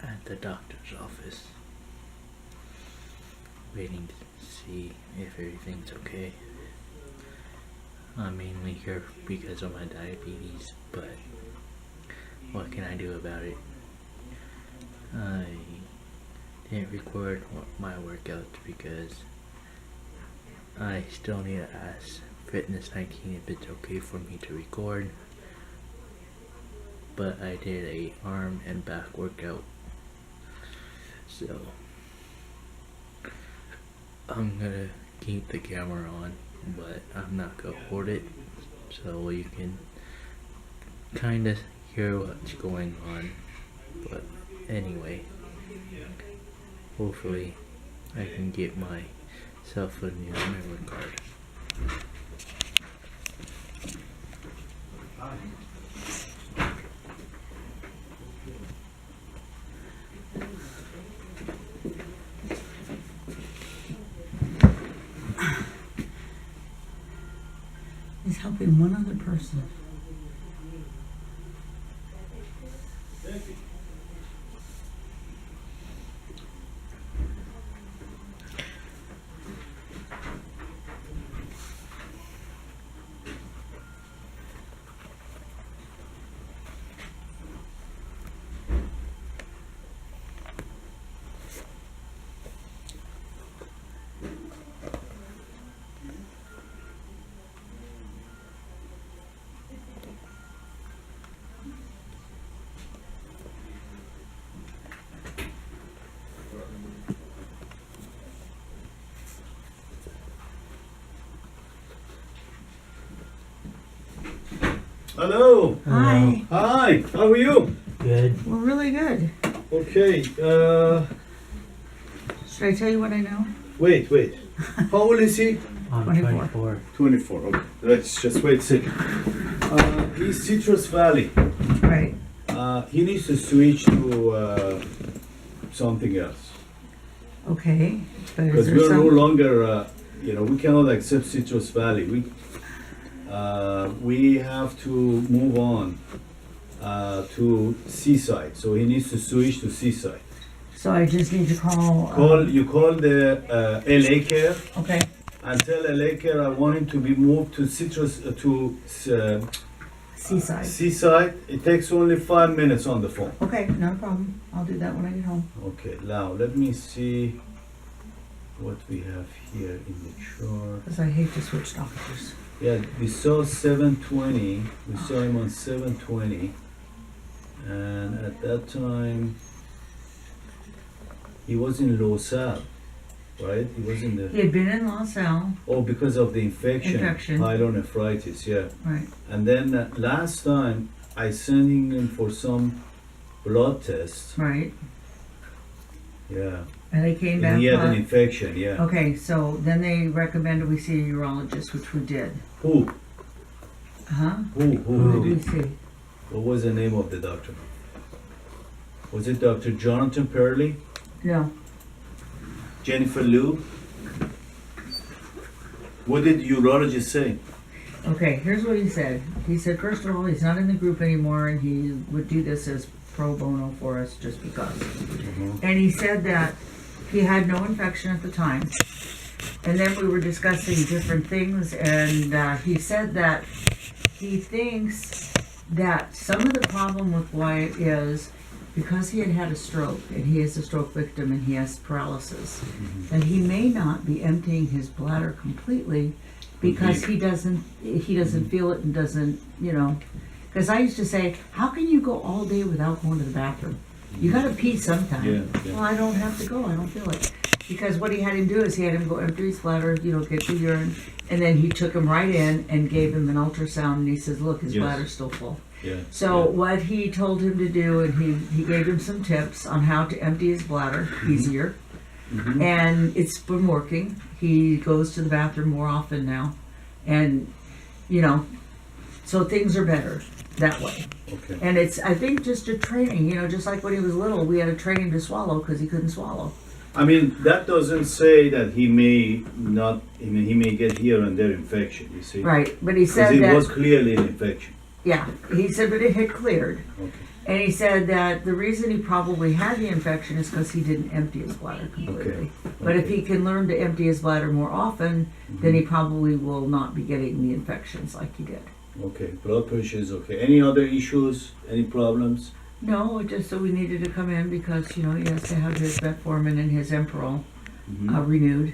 at the doctor's office, waiting to see if everything's okay. I'm mainly here because of my diabetes, but what can I do about it? I didn't record my workouts because I still need to ask Fitness 19 if it's okay for me to record. But I did a arm and back workout, so I'm gonna keep the camera on, but I'm not gonna hold it, so you can kinda hear what's going on. But anyway, hopefully I can get myself a new memory card. He's helping one other person. Hello. Hi. Hi. How are you? Good. We're really good. Okay. Should I tell you what I know? Wait. How old is he? I'm 24. 24. Okay. Let's just wait a second. He's Citrus Valley. Right. He needs to switch to something else Okay. But is because there we're no some? longer. We cannot accept Citrus Valley. We have to move on to Seaside. So he needs to switch to Seaside. So I just need to call. You call the LA Care Okay. and tell LA Care I want him to be moved to Seaside. Seaside. It takes only 5 minutes on the phone. Okay, not a problem. I'll do that when I get home. Okay, now let me see what we have here in the chart. Because I hate to switch doctors. Yeah, we saw 720. We saw him on 720, and at that time he was in LaSalle, right? He was in He the had been in LaSalle. because of the infection, pyelonephritis. Yeah. Right. And then last time I sent him for some blood tests. Right. Yeah. And they came back. And he had an with- infection. Yeah. Okay, so then they recommended we see a urologist, which we did. Who? Huh? Who Who did we did it? see? What was the name of the doctor? Was it Dr. Jonathan Perley? No. Jennifer Liu? What did the urologist say? Okay, here's what he said. He said, first of all, he's not in the group anymore, and he would do this as pro bono for us just because. And he said that he had no infection at the time. And then we were discussing different things, and he said that he thinks that some of the problem with Wyatt is because he had had a stroke, and he is a stroke victim, and he has paralysis, and he may not be emptying his bladder completely because he doesn't feel it and doesn't, because I used to say, how can you go all day without going to the bathroom? You gotta pee sometime. Yeah. Well, I don't have to go, I don't feel it. Because what he had him do is he had him go empty his bladder, get the urine, and then he took him right in and gave him an ultrasound, and he says, look, his Yes. bladder's still full. Yeah. So what he told him to do, and he gave him some tips on how to empty his bladder easier, and it's been working. He goes to the bathroom more often now, and so things are better that way. Okay. And it's, I think, just a training, just like when he was little, we had to train him to swallow because he couldn't swallow. I mean, that doesn't say that he may not. He may get here and there infection. You see. Right, but he Because said it that. was clearly an infection. Yeah, he said, but it had cleared. Okay. And he said that the reason he probably had the infection is because he didn't empty his bladder completely. But if Okay. he can learn to empty his bladder more often, then he probably will not be getting the infections like he did. Okay, blood pressure is okay. Any other issues? Any problems? No, just so we needed to come in because, you know, he has to have his metformin and his Emperol renewed.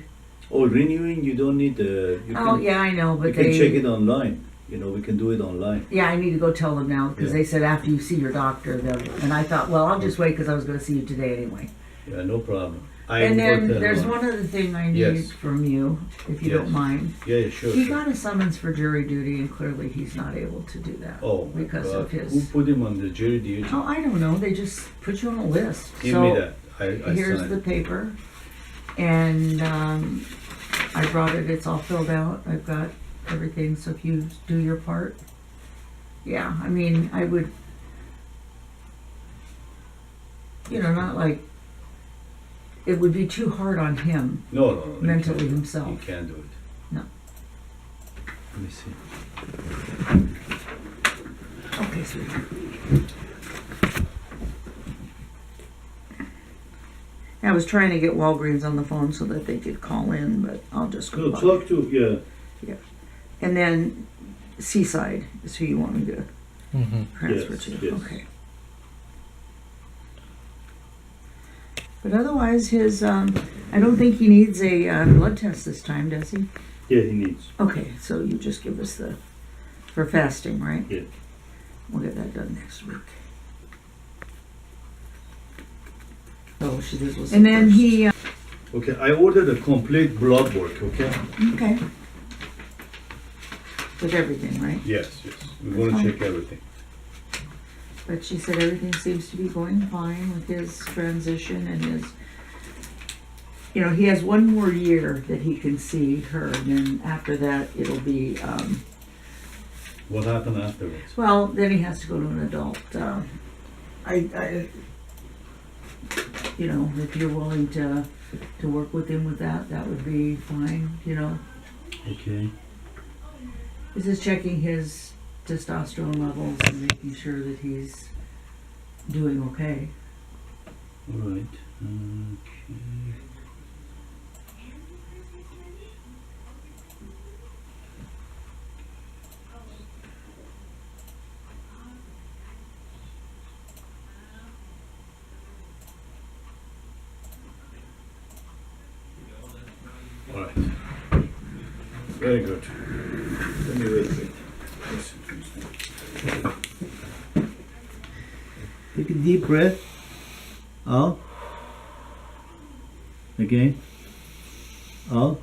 Oh, renewing, you don't need the. You Oh, can, yeah, I know, you but can they. check it online. You know, we can do it online. Yeah, I need to go tell them now because Yeah. they said after you see your doctor, and I thought, well, I'll just wait because I was going to see you today anyway. Yeah, no problem. I And then work that there's one. one other thing I need Yes. from you, if you Yes. don't mind. Yeah, yeah, sure. He sure. got a summons for jury duty, and clearly he's not able to do that. Oh, my because God. of his. Who put him on the jury duty? Oh, I don't know. They just put you on a list. Give so me that. I here's sign the it. paper, and I brought it. It's all filled out. I've got everything. So if you do your part, yeah. I mean, I would. You know, not like it would be too hard on him No, no, no. you mentally can't- himself. You can't do it. No. Let me see. Okay, sweetheart. I was trying to get Walgreens on the phone so that they could call in, but I'll just go. No, by. talk to, yeah. And then Seaside is who you want me to Mm-hmm. transfer Yes, to. yes. Okay. But otherwise, his I don't think he needs a blood test this time, does he? Yeah, he needs. Okay, so you just give us the for fasting, right? Yeah. We'll get that done next week. Oh, she this was. And then first. he. Okay, I ordered a complete blood work, okay? Okay. With everything, right? Yes, yes. We're gonna Fine. check everything. But she said everything seems to be going fine with his transition and his. You know, he has one more year that he can see her, and then after that, it'll be. What happened afterwards? Well, then he has to go to an adult. You know, if you're willing to work with him with that, that would be fine. You know, Okay. he's just checking his testosterone levels and making sure that he's doing okay. All right. Okay. All right. Very good. Let me wait a bit. Take a deep breath. Out. Again. Out.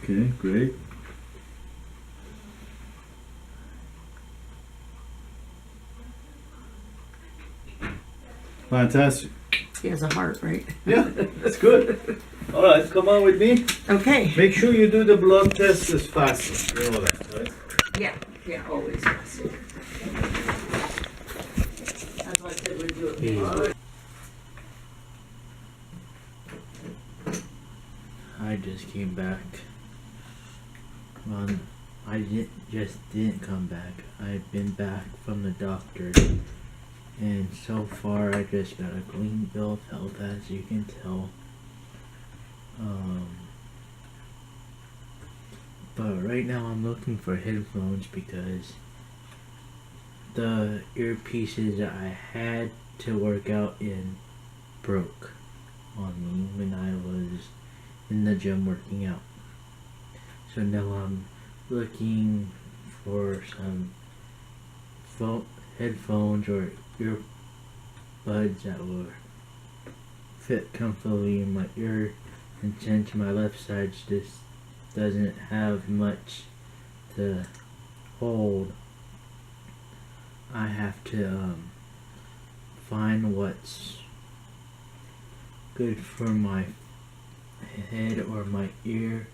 Okay, great. Fantastic. He has a heart, right? Yeah, that's good. All right, come on with me. Okay. Make sure you do the blood test as fast. You know that, right? Yeah, yeah, always. Yes. That's what I said we'd do it. I just came back. Well, I didn't come back. I've been back from the doctor, and so far I just got a clean bill of health, as you can tell. But right now I'm looking for headphones because the earpieces that I had to work out in broke on me when I was in the gym working out. So now I'm looking for some headphones or earbuds that will fit comfortably in my ear, and since my left side just doesn't have much to hold, I have to find what's good for my head or my ear,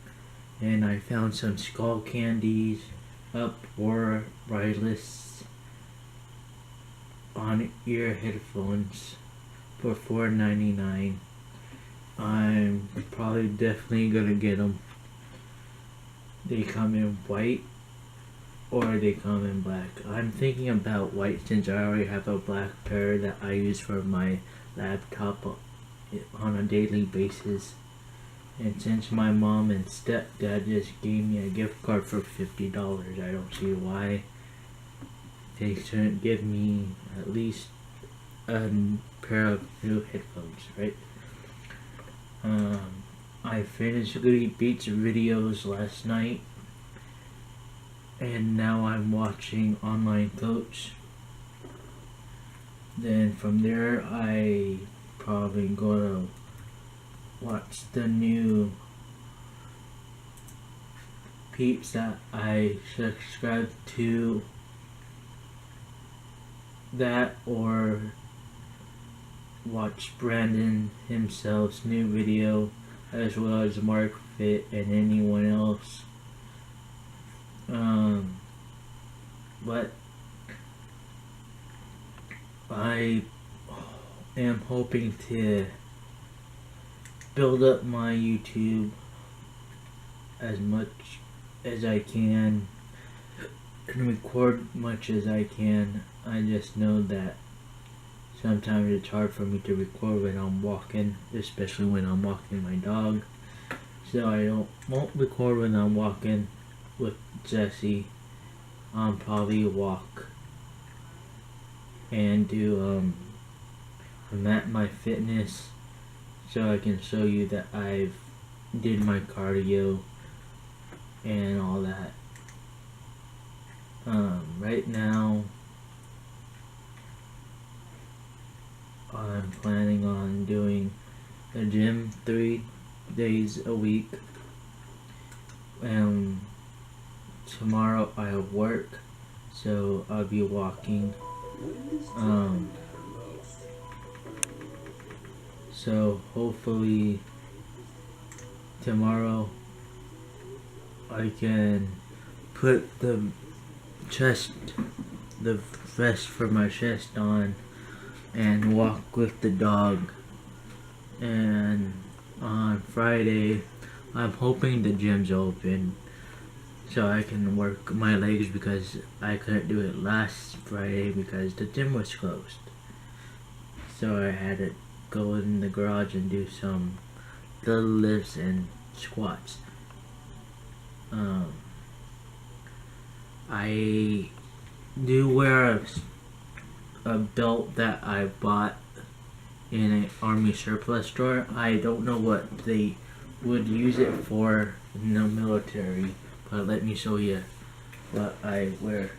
and I found some Skull Candies up or wireless on ear headphones for $4.99. I'm probably definitely gonna get them. They come in white or they come in black. I'm thinking about white since I already have a black pair that I use for my laptop on a daily basis. And since my mom and stepdad just gave me a gift card for $50, I don't see why they shouldn't give me at least a pair of new headphones, right? I finished Goody Beats videos last night, and now I'm watching Online Coach. Then from there, I probably gonna watch the new peeps that I subscribe to, that, or watch Brandon himself's new video, as well as Mark Fit and anyone else. But I am hoping to build up my YouTube as much as I can and record much as I can. I just know that sometimes it's hard for me to record when I'm walking, especially when I'm walking my dog. So I won't record when I'm walking with Jesse. I'll probably walk and do my fitness, so I can show you that I've did my cardio and all that. Right now I'm planning on doing the gym 3 days a week. Tomorrow I have work, so I'll be walking. So hopefully tomorrow I can put the vest for my chest on and walk with the dog. And on Friday, I'm hoping the gym's open so I can work my legs, because I couldn't do it last Friday because the gym was closed. So I had to go in the garage and do some little lifts and squats. I do wear a belt that I bought in an army surplus store. I don't know what they would use it for in the military, but let me show you what I wear.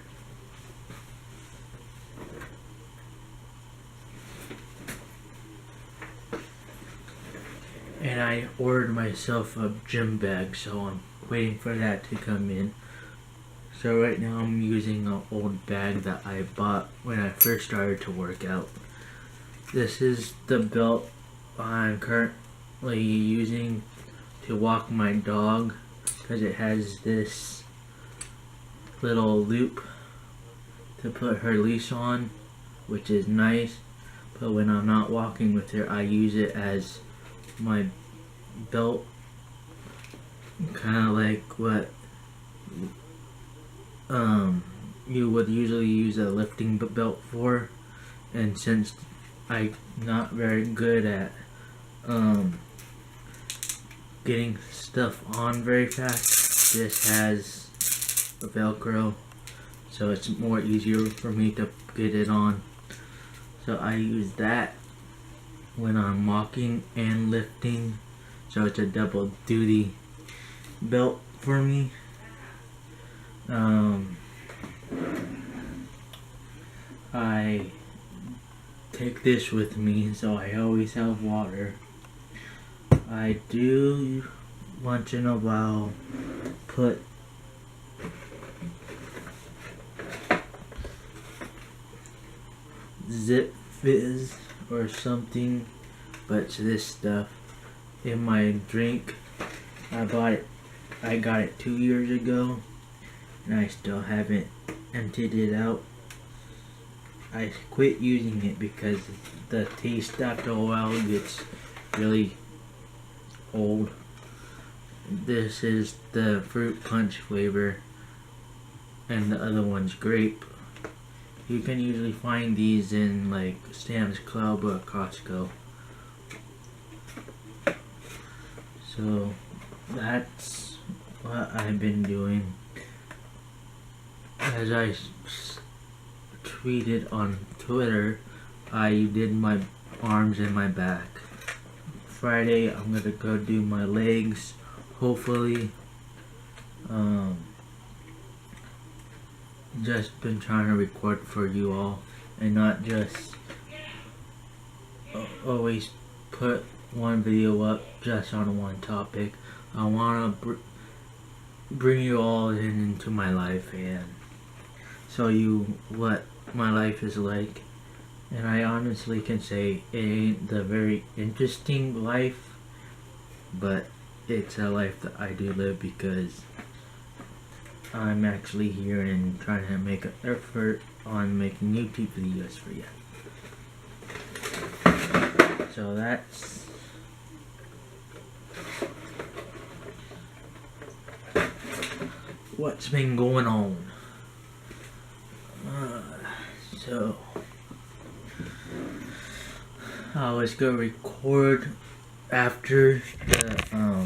And I ordered myself a gym bag, so I'm waiting for that to come in. So right now I'm using an old bag that I bought when I first started to work out. This is the belt I'm currently using to walk my dog, because it has this little loop to put her leash on, which is nice. But when I'm not walking with her, I use it as my belt, kind of like what you would usually use a lifting belt for. And since I'm not very good at getting stuff on very fast, this has a Velcro, so it's more easier for me to get it on. So I use that when I'm walking and lifting, so it's a double duty belt for me. I take this with me, so I always have water. I do once in a while put Zip Fizz or something, but it's this stuff in my drink. I got it 2 years ago, and I still haven't emptied it out. I quit using it because the taste after a while gets really old. This is the fruit punch flavor, and the other one's grape. You can usually find these in like Sam's Club or Costco. So that's what I've been doing. As I tweeted on Twitter, I did my arms and my back. Friday I'm gonna go do my legs, hopefully. Just been trying to record for you all and not just always put one video up just on one topic. I want to bring you all into my life and show you what my life is like. And I honestly can say it ain't the very interesting life, but it's a life that I do live because I'm actually here and trying to make an effort on making YouTube videos for you. So that's what's been going on. So I was gonna record after the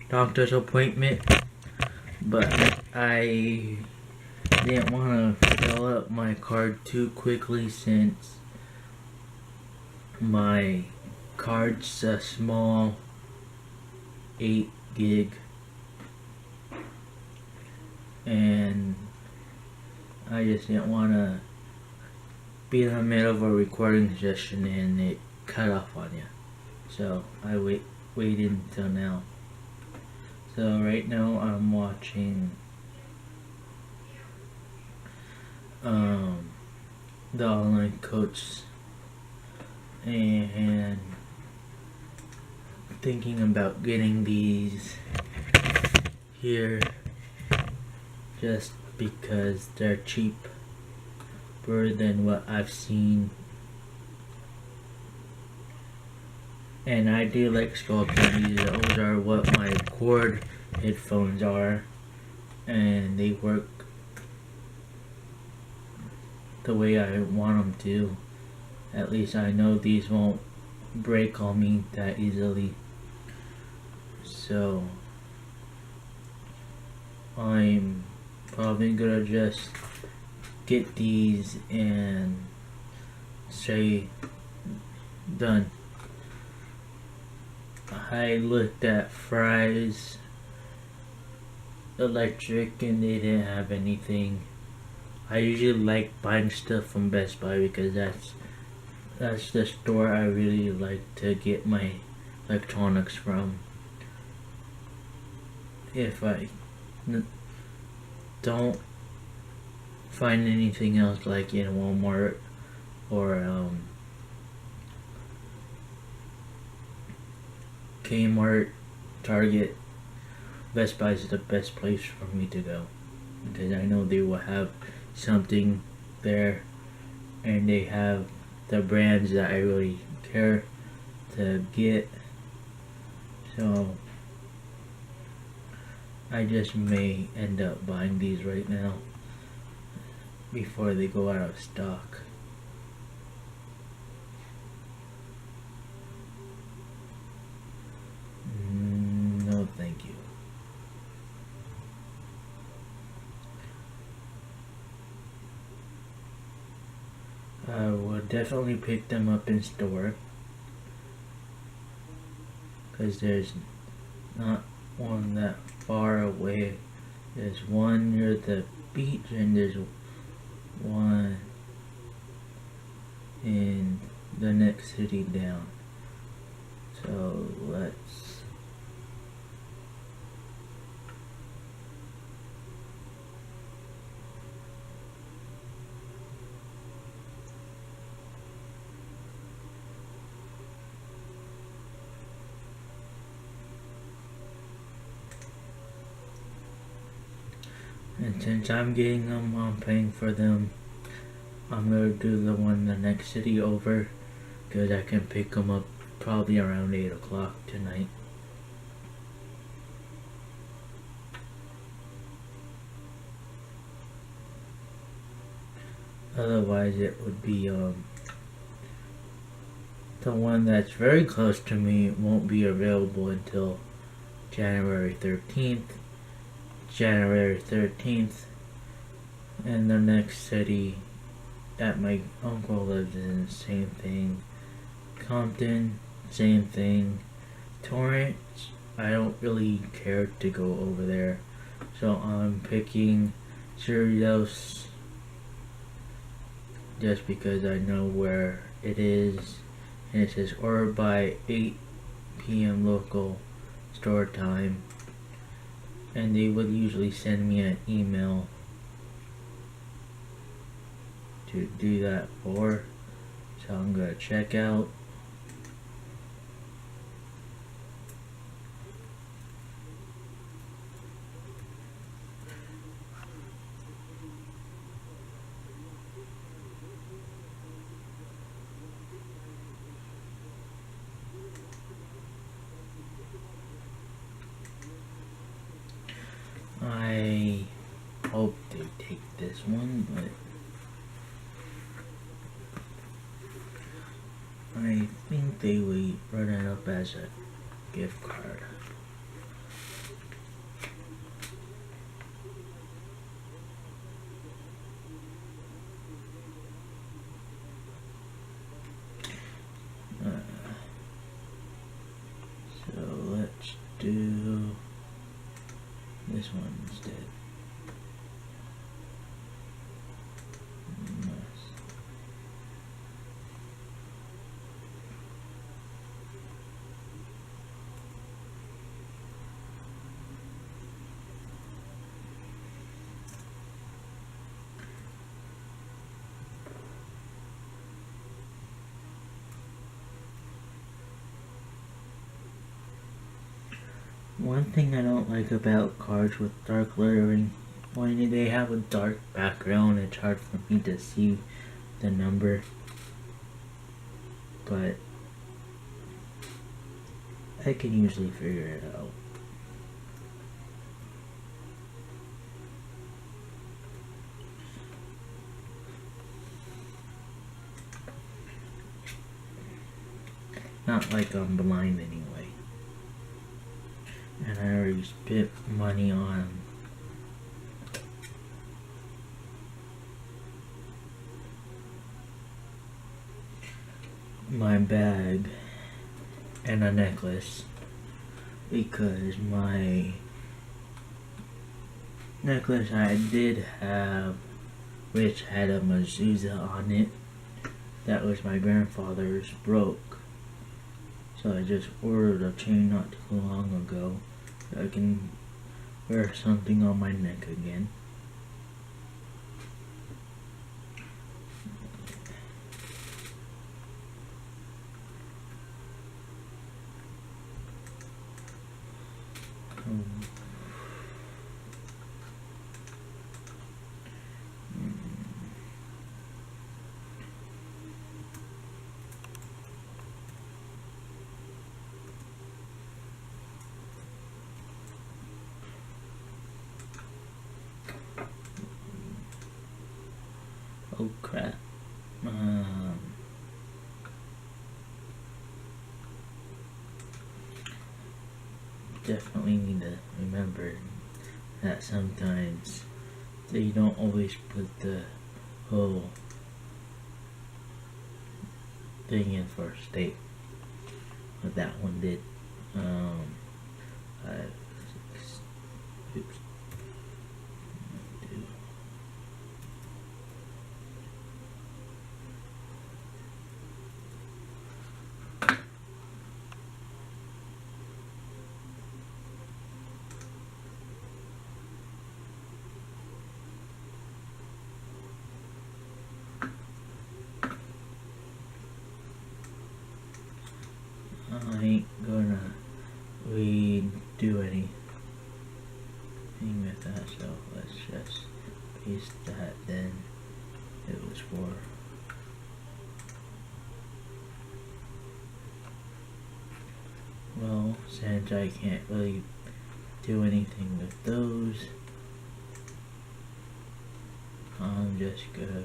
doctor's appointment, but I didn't want to fill up my card too quickly since my card's a small 8 gig and I just didn't want to be in the middle of a recording session and it cut off on you. So I waited until now. So right now I'm watching the online coach and thinking about getting these here just because they're cheaper than what I've seen. And I do like Skullcandy. Those are what my cord headphones are, and they work the way I want them to. At least I know these won't break on me that easily. So I'm probably gonna just get these and say done. I looked at Fry's Electric and they didn't have anything. I usually like buying stuff from Best Buy because that's the store I really like to get my electronics from. If I don't find anything else like in Walmart or Kmart, Target, Best Buy is the best place for me to go because I know they will have something there and they have the brands that I really care to get. So I just may end up buying these right now before they go out of stock. No, thank you. I will definitely pick them up in store because there's not one that far away. There's one near the beach and there's one in the next city down. So let's and since I'm getting them, I'm paying for them. I'm gonna do the one the next city over because I can pick them up probably around 8 o'clock tonight. Otherwise, it would be the one that's very close to me won't be available until January 13th. January 13th, and the next city that my uncle lives in, same thing. Compton, same thing. Torrance, I don't really care to go over there, so I'm picking Cerritos just because I know where it is, and it says order by 8 p.m. local store time, and they would usually send me an email to do that for. So I'm gonna check out. I hope they take this one, but I think they will run it up as a gift card. So let's do this one instead. One thing I don't like about cards with dark lettering, when they have a dark background, it's hard for me to see the number. But I can usually figure it out. Not like I'm blind anyway. And I already spent money on my bag and a necklace, because my necklace I did have, which had a mezuzah on it, that was my grandfather's, broke. So I just ordered a chain not too long ago so I can wear something on my neck again. Oh crap. Definitely need to remember that sometimes they don't always put the whole thing in for state, but that one did. 5, 6, oops. 2. I ain't gonna redo anything with that, so let's just paste that then. It was for well, since I can't really do anything with those, I'm just gonna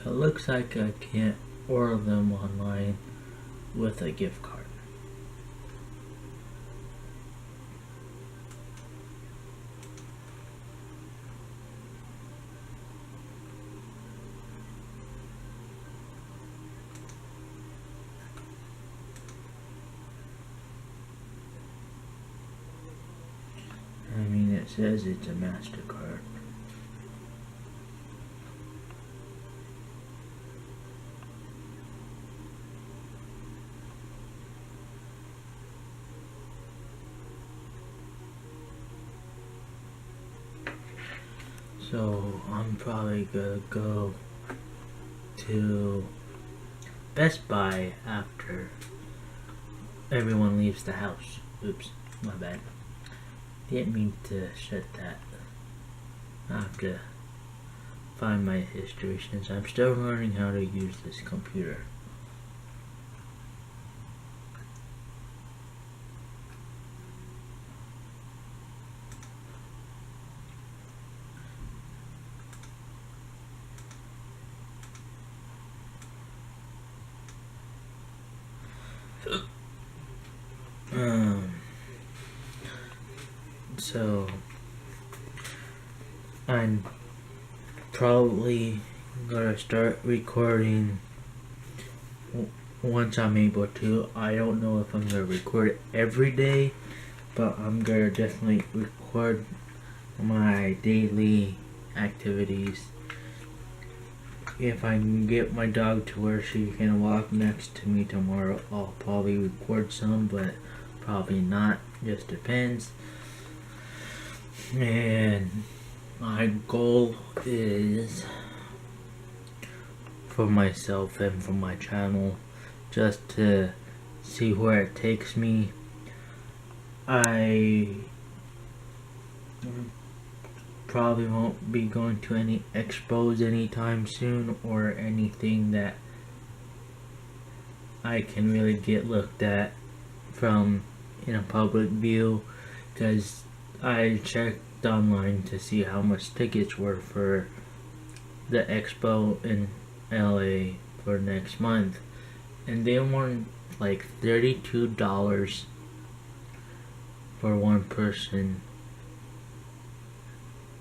It looks like I can't order them online with a gift card. I mean, it says it's a MasterCard. So I'm probably gonna go to Best Buy after everyone leaves the house. Oops, my bad. Didn't mean to shut that. I have to find my history since I'm still learning how to use this computer. So I'm probably gonna start recording once I'm able to. I don't know if I'm gonna record every day, but I'm gonna definitely record my daily activities. If I can get my dog to where she can walk next to me tomorrow, I'll probably record some, but probably not. Just depends. And my goal is for myself and for my channel just to see where it takes me. I probably won't be going to any expos anytime soon, or anything that I can really get looked at from in a public view, because I checked online to see how much tickets were for the expo in LA for next month, and they were like $32 for one person,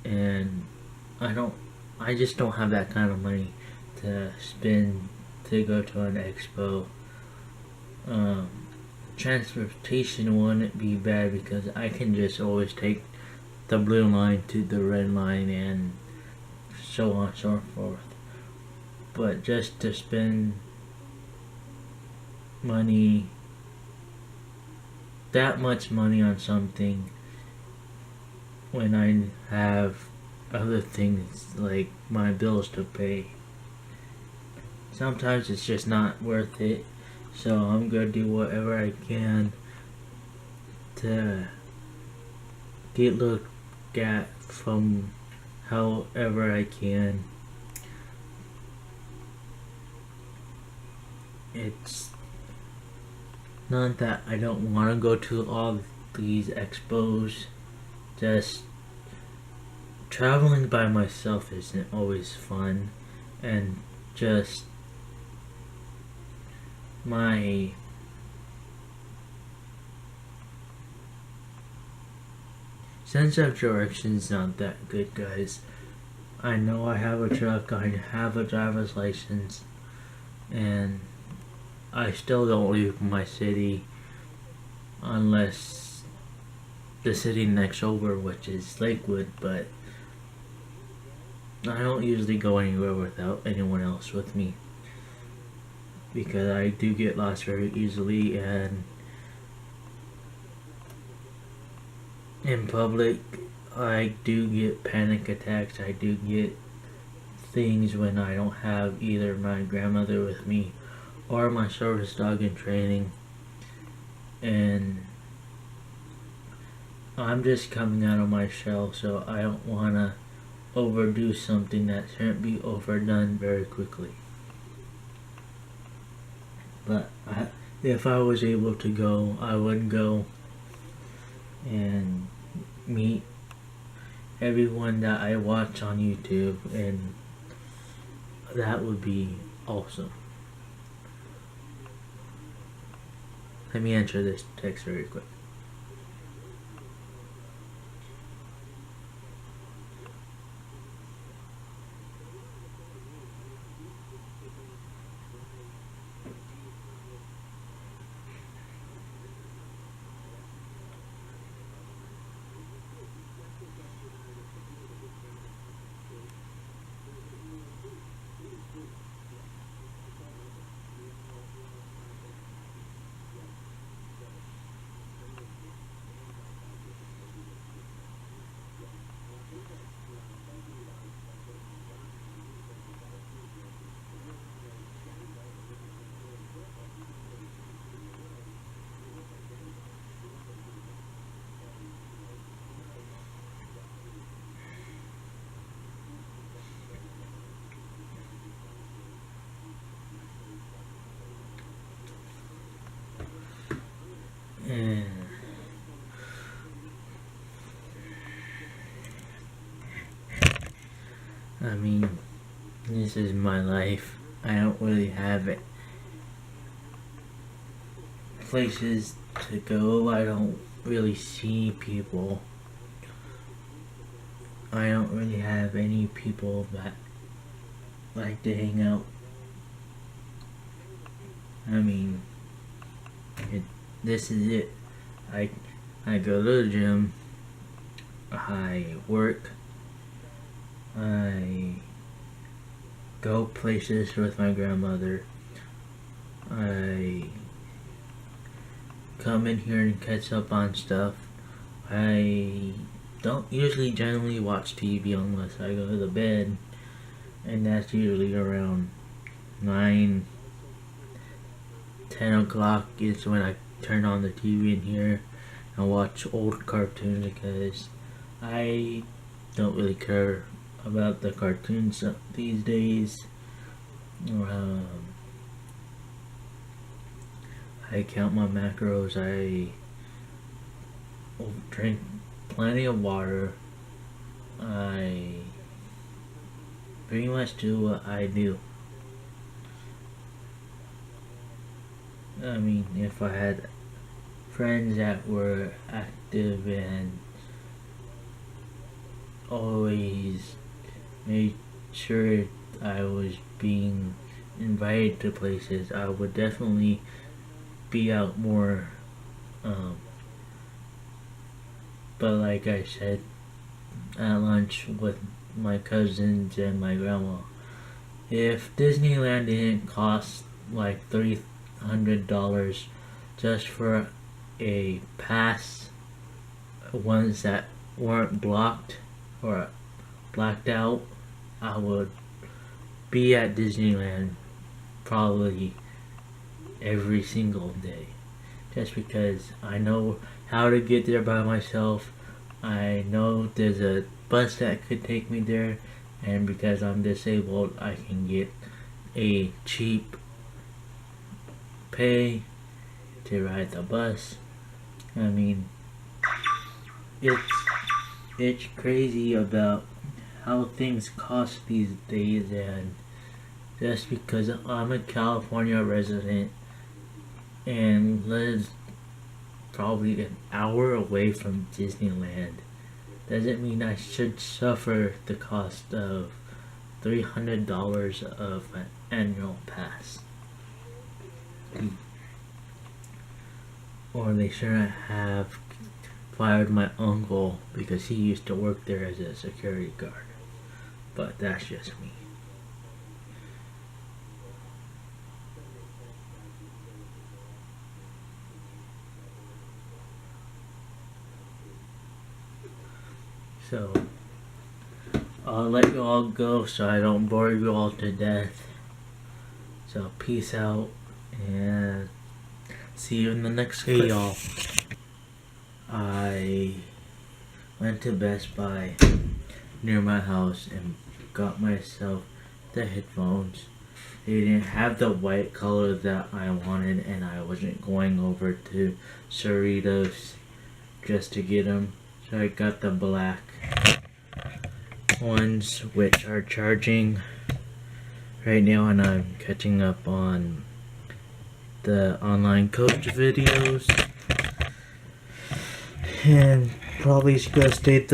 and I just don't have that kind of money to spend to go to an expo. Transportation wouldn't be bad because I can just always take the blue line to the red line and so on and so forth. But just to spend money, that much money on something when I have other things like my bills to pay, sometimes it's just not worth it. So I'm gonna do whatever I can to get looked at from however I can. It's not that I don't want to go to all these expos, just traveling by myself isn't always fun, and just my sense of direction's not that good, guys. I know I have a truck, I have a driver's license, and I still don't leave my city unless the city next over, which is Lakewood, but I don't usually go anywhere without anyone else with me, because I do get lost very easily, and in public I do get panic attacks. I do get things when I don't have either my grandmother with me or my service dog in training, and I'm just coming out of my shell, so I don't want to overdo something that shouldn't be overdone very quickly. But if I was able to go, I would go and meet everyone that I watch on YouTube and that would be awesome. Let me answer this text very quick. And I mean, this is my life. I don't really have it. Places to go. I don't really see people. I don't really have any people that like to hang out. I mean, this is it. I go to the gym. I work. I go places with my grandmother. I come in here and catch up on stuff. I don't usually generally watch TV unless I go to the bed, and that's usually around 9, 10 o'clock is when I turn on the TV in here and watch old cartoons because I don't really care about the cartoons these days. I count my macros. I drink plenty of water. I pretty much do what I do. I mean, if I had friends that were active and always made sure I was being invited to places, I would definitely be out more. But like I said at lunch with my cousins and my grandma, if Disneyland didn't cost like $300 just for a pass, ones that weren't blocked or blacked out, I would be at Disneyland probably every single day, just because I know how to get there by myself. I know there's a bus that could take me there, and because I'm disabled, I can get a cheap pay to ride the bus. I mean, it's crazy about how things cost these days, and just because I'm a California resident and lives probably an hour away from Disneyland doesn't mean I should suffer the cost of $300 of an annual pass. Or they shouldn't have fired my uncle because he used to work there as a security guard. But that's just me. So, I'll let you all go so I don't bore you all to death. So, peace out and see you in the next clip. Hey y'all, I went to Best Buy near my house and got myself the headphones. They didn't have the white color that I wanted, and I wasn't going over to Cerritos just to get them. So I got the black ones, which are charging. right now, and I'm catching up on the online coach videos, and probably gonna stay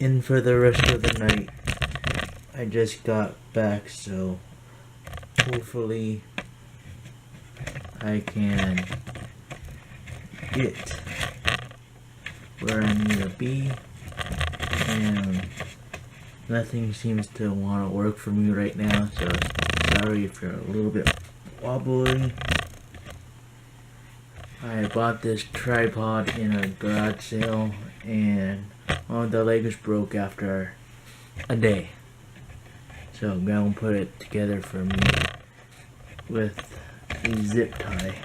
in for the rest of the night. I just got back, so hopefully I can get where I need to be, and nothing seems to want to work for me right now, so sorry if you're a little bit wobbly. I bought this tripod in a garage sale, and one of the legs broke after a day. So I'm gonna put it together for me with a zip tie,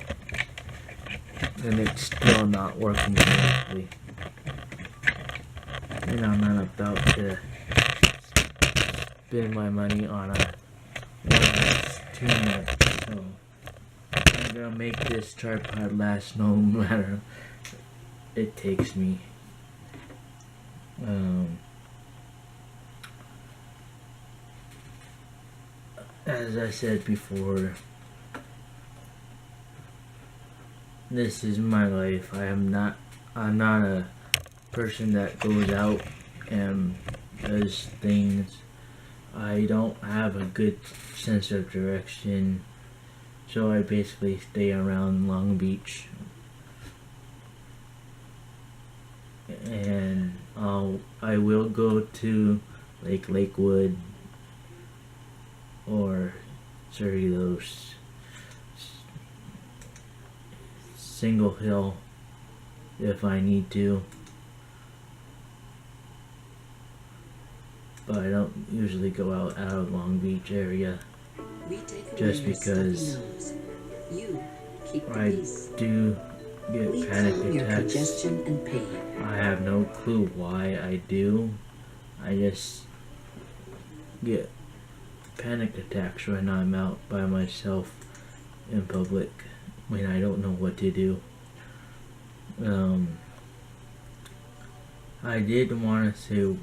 and it's still not working correctly. And I'm not about to spend my money on one that's too much. So I'm gonna make this tripod last no matter it takes me. As I said before, this is my life. I'm not a person that goes out and does things. I don't have a good sense of direction, so I basically stay around Long Beach, and I will go to Lakewood or Cerritos, Single Hill if I need to, but I don't usually go out of Long Beach area just because I do get panic attacks. I have no clue why I do. I just get panic attacks when I'm out by myself in public when I don't know what to do. I did want to say,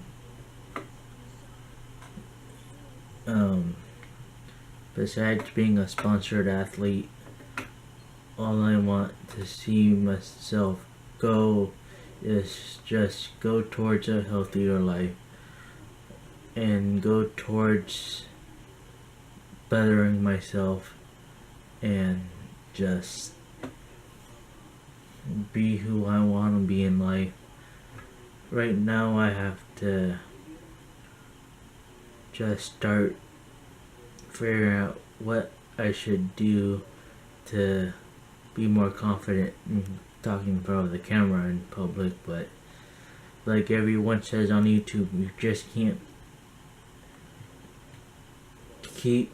besides being a sponsored athlete, all I want to see myself go is just go towards a healthier life and go towards bettering myself and just be who I want to be in life. Right now I have to just start figuring out what I should do to be more confident in talking in front of the camera in public, but like everyone says on YouTube, you just can't keep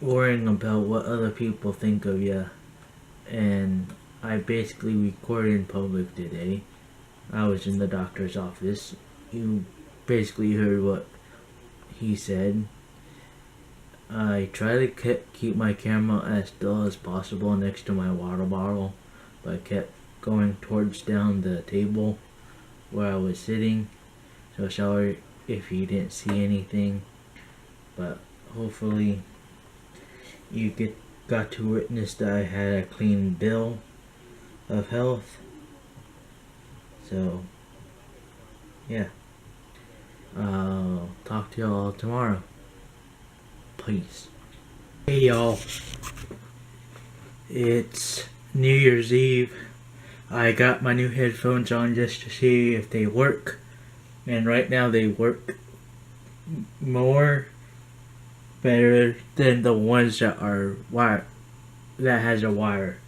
worrying about what other people think of you. And I basically recorded in public today. I was in the doctor's office. You basically heard what he said. I try to keep my camera as still as possible next to my water bottle, but I kept going towards down the table where I was sitting. So sorry if you didn't see anything, but hopefully you got to witness that I had a clean bill of health. So yeah, I'll talk to y'all tomorrow. Peace. Hey y'all, it's New Year's Eve. I got my new headphones on just to see if they work, and right now they work more better than the ones that are wire, that has a wire.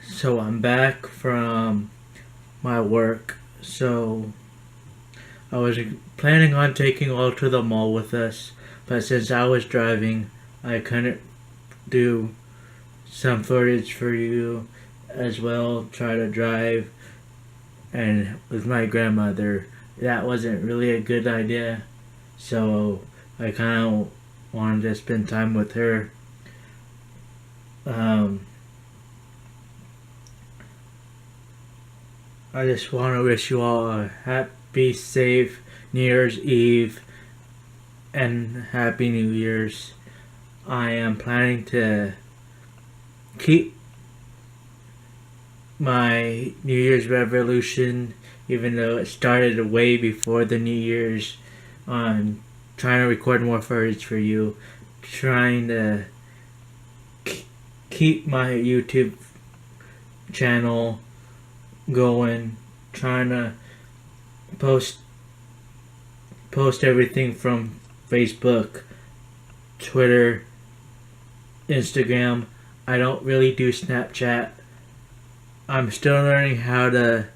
So I'm back from my work, so I was planning on taking all to the mall with us, but since I was driving, I couldn't do some footage for you as well, try to drive, and with my grandmother, that wasn't really a good idea, so I kind of wanted to spend time with her. I just want to wish you all a happy, safe New Year's Eve, and Happy New Year's. I am planning to keep my New Year's resolution, even though it started way before the New Year's. I'm trying to record more footage for you, trying to keep my YouTube channel going, trying to post everything from Facebook, Twitter, Instagram. I don't really do Snapchat. I'm still learning how to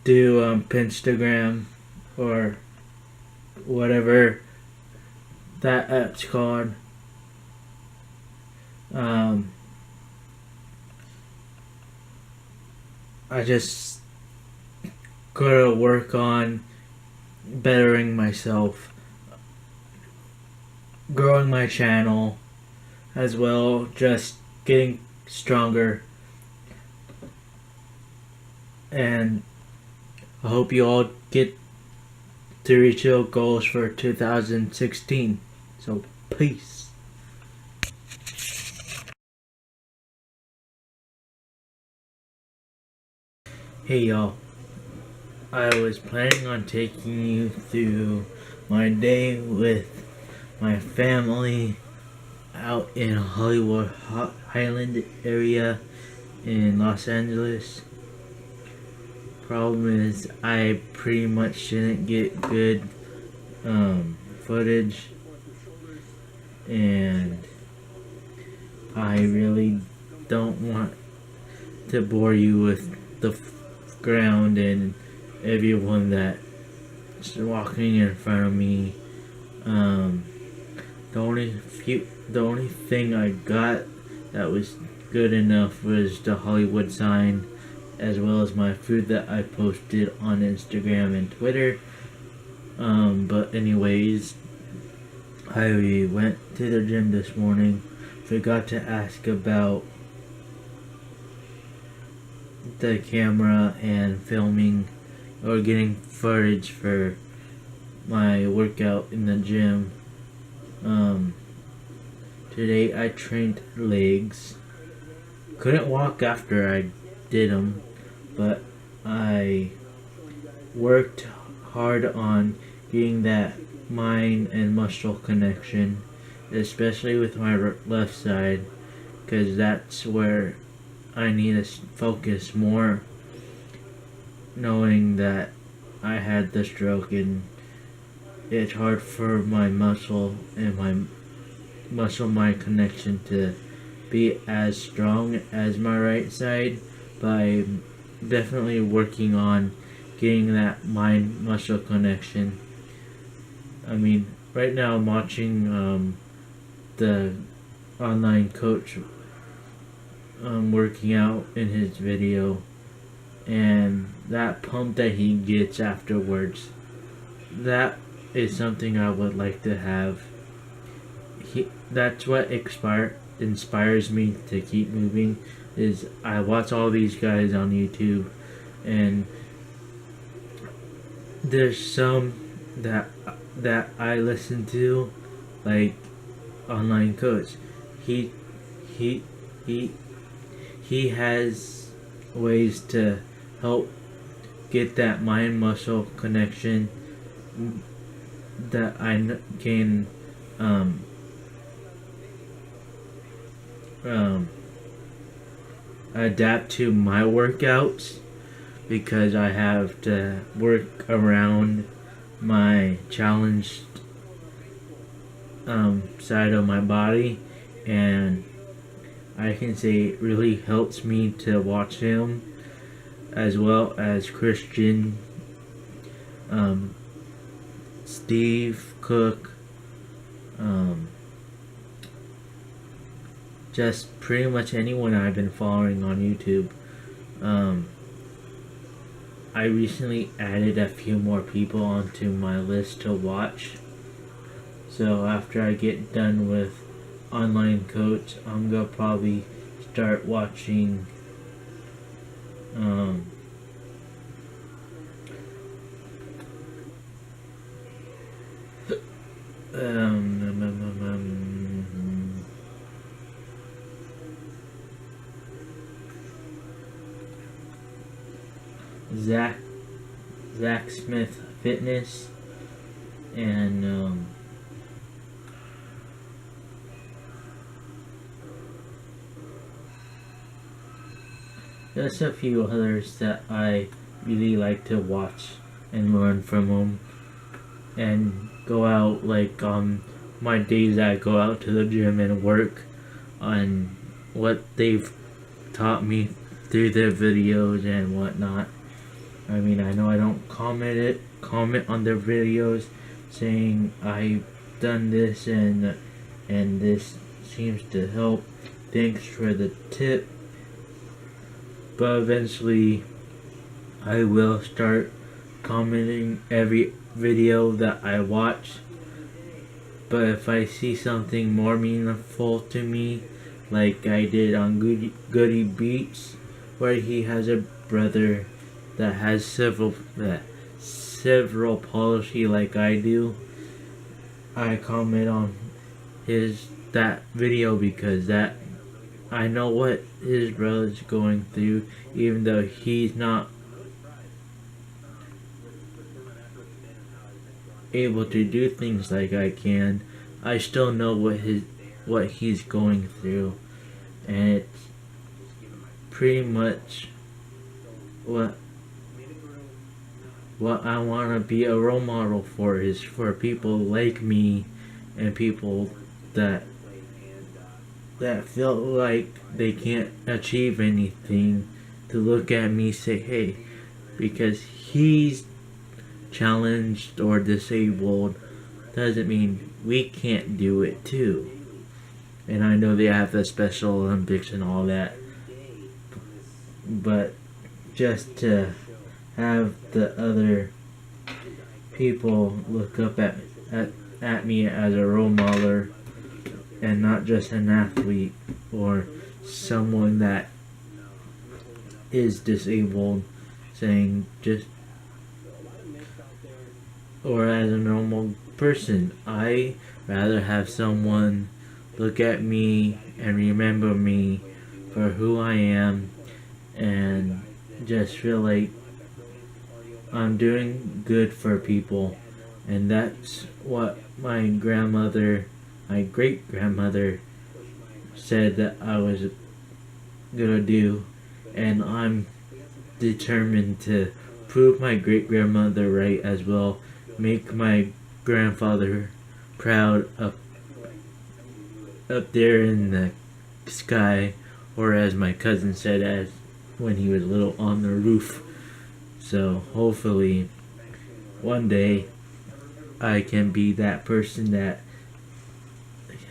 do Pinstagram or whatever that app's called. I just gotta work on bettering myself, growing my channel, as well, just getting stronger. And I hope you all get to reach your goals for 2016. So, peace. Hey y'all, I was planning on taking you through my day with my family out in Hollywood Highland area in Los Angeles. Problem is, I pretty much didn't get good footage, and I really don't want to bore you with the ground and everyone that's walking in front of me. The only thing I got that was good enough was the Hollywood sign, as well as my food that I posted on Instagram and Twitter. But anyways, I went to the gym this morning. Forgot to ask about the camera and filming or getting footage for my workout in the gym. Today I trained legs. Couldn't walk after I did them, but I worked hard on getting that mind and muscle connection, especially with my left side, because that's where I need to focus more, knowing that I had the stroke and it's hard for my muscle and my muscle-mind connection to be as strong as my right side, but I'm definitely working on getting that mind-muscle connection. I mean, right now I'm watching the online coach working out in his video, and that pump that he gets afterwards, that is something I would like to have. That's what inspires me to keep moving, is I watch all these guys on YouTube, and there's some that I listen to, like online coach. He has ways to help get that mind muscle connection that I can adapt to my workouts, because I have to work around my challenged side of my body, and I can say it really helps me to watch him, as well as Christian, Steve Cook, just pretty much anyone I've been following on YouTube. I recently added a few more people onto my list to watch. So after I get done with online coach, I'm gonna probably start watching Zach Smith Fitness, and there's a few others that I really like to watch and learn from them, and go out like on my days I go out to the gym and work on what they've taught me through their videos and whatnot. I mean, I know I don't comment on their videos saying I've done this and this seems to help. Thanks for the tip. But eventually I will start commenting every video that I watch. But if I see something more meaningful to me, like I did on Goody Beats, where he has a brother that has cerebral palsy like I do, I comment on that video because that I know what his brother's going through, even though he's not able to do things like I can. I still know what he's going through, and it's pretty much what I want to be a role model for, is for people like me and people that feel like they can't achieve anything, to look at me, say, hey, because he's challenged or disabled doesn't mean we can't do it too. And I know they have the Special Olympics and all that, but just to have the other people look up at me as a role model and not just an athlete or someone that is disabled, saying just, or as a normal person, I rather have someone look at me and remember me for who I am and just feel like I'm doing good for people. And that's what my great grandmother said that I was gonna do, and I'm determined to prove my great grandmother right as well, make my grandfather proud up there in the sky, or as my cousin said, as when he was little, on the roof. So hopefully one day I can be that person that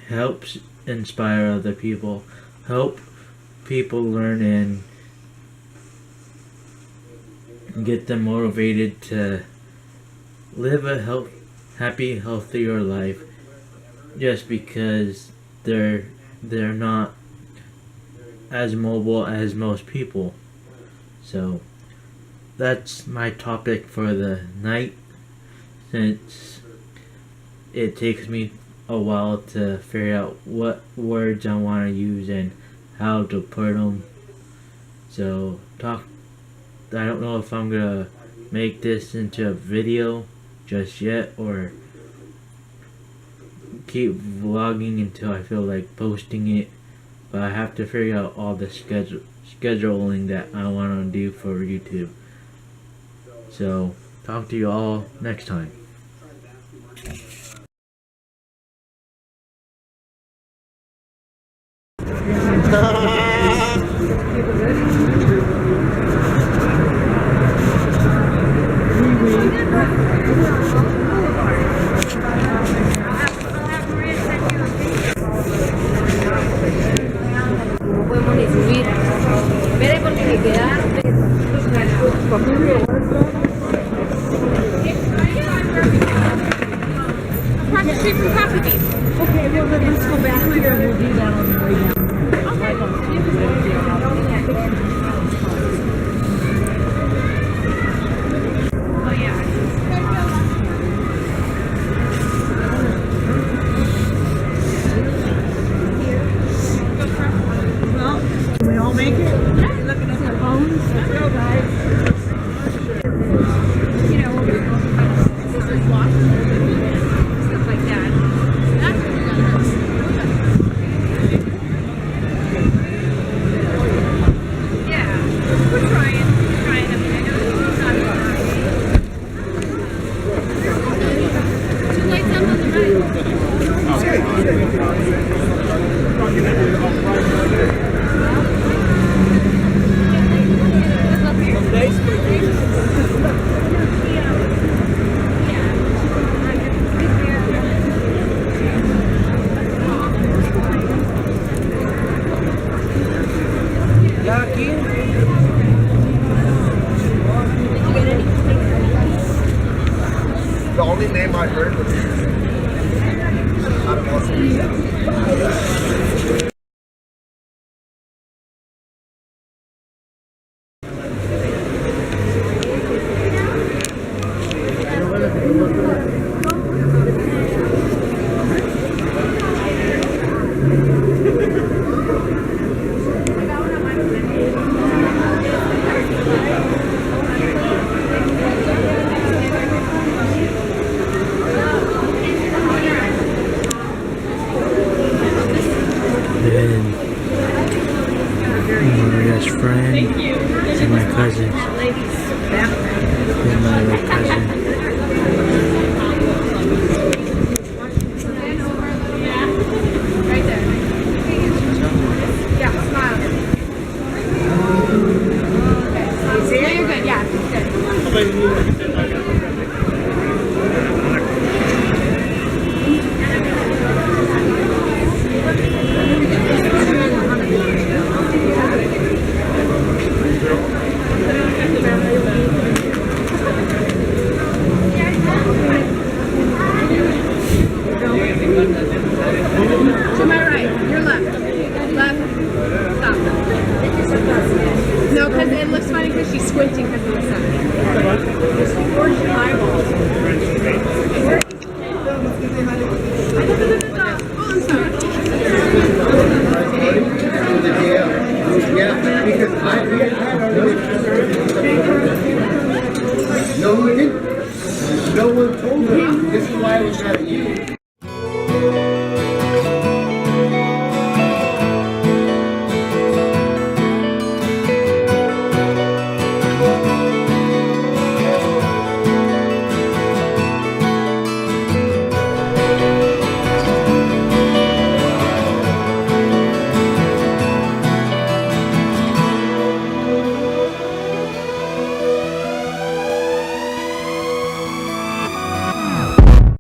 helps inspire other people, help people learn and get them motivated to live a happy, healthier life, just because they're not as mobile as most people. So that's my topic for the night, since it takes me a while to figure out what words I want to use and how to put them. So I don't know if I'm gonna make this into a video just yet, or keep vlogging until I feel like posting it, but I have to figure out all the scheduling that I want to do for YouTube. So talk to you all next time. No podemos ni subir. Espere porque me quedaron. Across the street from Coffee. Okay, well then let's go back here and we'll do that on the way down. all make it? Looking at the bones. Let's go, guys. You know, this is lost. Stuff like that. That's what we gotta do. Yeah, we're trying. We're trying. I mean, I know it's not hard. Two lights up on the right. The only name I heard was out of Los Then Maria's friend and my cousin. And my other cousin. Right there. Yeah, smile. Okay. Yeah, you're good. Yeah, good. To my right, your left. Left. Stop. No, because it looks funny because she's squinting because of the sun. Where's your eyeballs? Oh, I'm sorry. Yeah, because I